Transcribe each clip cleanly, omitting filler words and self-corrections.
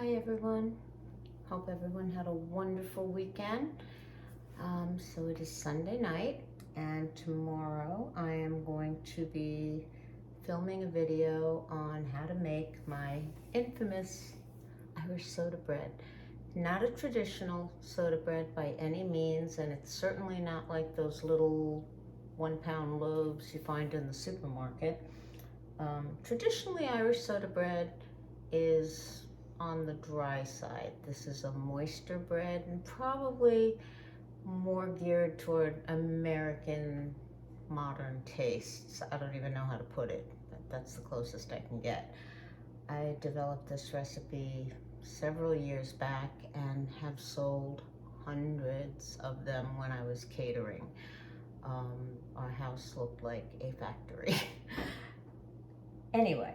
Hi everyone. Hope everyone had a wonderful weekend. So it is Sunday night, and tomorrow I am going to be filming a video on how to make my infamous Irish soda bread. Not a traditional soda bread by any means, and it's certainly not like those little 1-pound loaves you find in the supermarket. Traditionally, Irish soda bread is on the dry side. This is a moister bread and probably more geared toward American modern tastes. I don't even know how to put it, but that's the closest I can get. I developed this recipe several years back and have sold hundreds of them when I was catering. Our house looked like a factory. Anyway,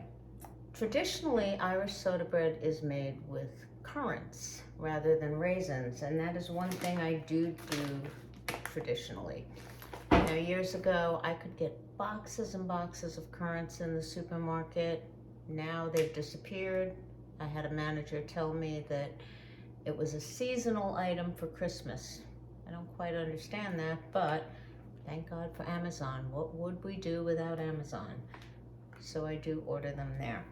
traditionally, Irish soda bread is made with currants rather than raisins, and that is one thing I do traditionally. Now, years ago, I could get boxes and boxes of currants in the supermarket. Now they've disappeared. I had a manager tell me that it was a seasonal item for Christmas. I don't quite understand that, but thank God for Amazon. What would we do without Amazon? So I do order them there.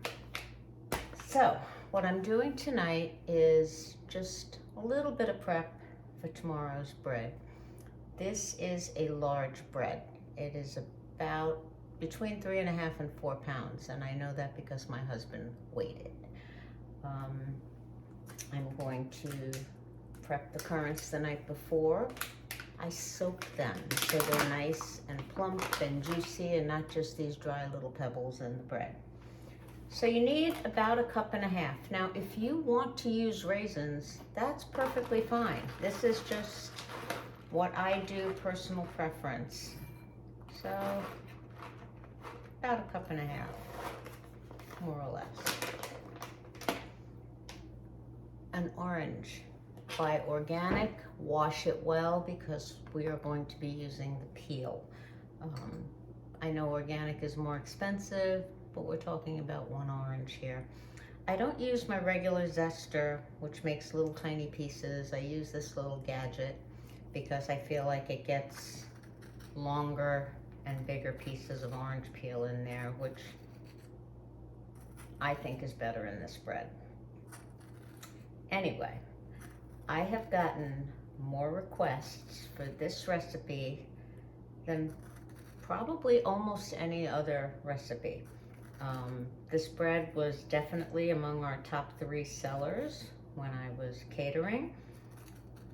So what I'm doing tonight is just a little bit of prep for tomorrow's bread. This is a large bread. It is about between 3.5 and 4 pounds, and I know that because my husband weighed it. I'm going to prep the currants the night before. I soak them so they're nice and plump and juicy and not just these dry little pebbles in the bread. So you need about 1.5 cups. Now, if you want to use raisins, that's perfectly fine. This is just what I do, personal preference. So about 1.5 cups, more or less. An orange. Buy organic, wash it well because we are going to be using the peel. I know organic is more expensive, but we're talking about one orange here. I don't use my regular zester, which makes little tiny pieces. I use this little gadget because I feel like it gets longer and bigger pieces of orange peel in there, which I think is better in this bread. Anyway, I have gotten more requests for this recipe than probably almost any other recipe. This bread was definitely among our top 3 sellers when I was catering,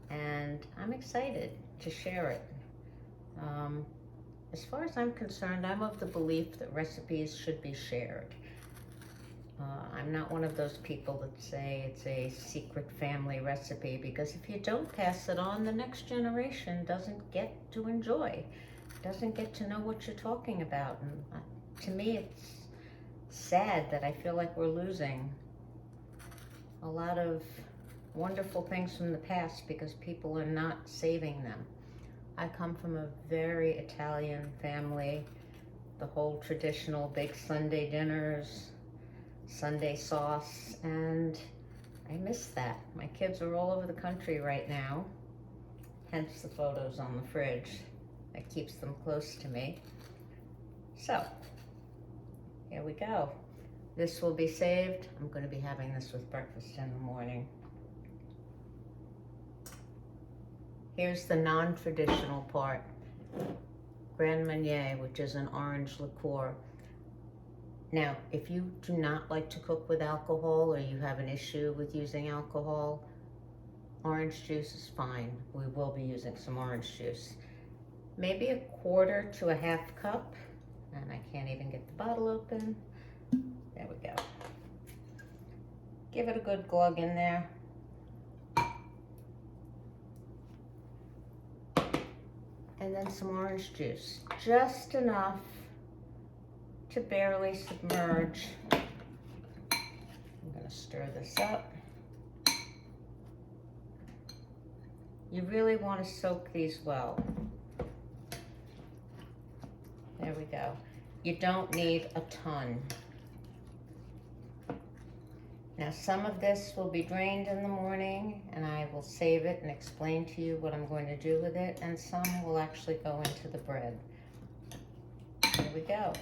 and I'm excited to share it. As far as I'm concerned, I'm of the belief that recipes should be shared. I'm not one of those people that say it's a secret family recipe, because if you don't pass it on, the next generation doesn't get to enjoy, doesn't get to know what you're talking about. And to me, it's sad that I feel like we're losing a lot of wonderful things from the past because people are not saving them. I come from a very Italian family, the whole traditional big Sunday dinners, Sunday sauce, and I miss that. My kids are all over the country right now, hence the photos on the fridge. That keeps them close to me. So, here we go. This will be saved. I'm going to be having this with breakfast in the morning. Here's the non-traditional part. Grand Marnier, which is an orange liqueur. Now, if you do not like to cook with alcohol or you have an issue with using alcohol, orange juice is fine. We will be using some orange juice. Maybe 1/4 to 1/2 cup, and I can't even get the bottle open. There we go. Give it a good glug in there. And then some orange juice, just enough to barely submerge. I'm going to stir this up. You really want to soak these well. There we go. You don't need a ton. Now some of this will be drained in the morning and I will save it and explain to you what I'm going to do with it, and some will actually go into the bread. Here we go.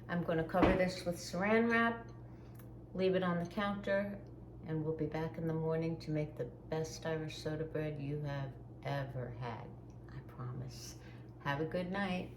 I'm going to cover this with saran wrap, leave it on the counter, and we'll be back in the morning to make the best Irish soda bread you have ever had. I promise. Have a good night.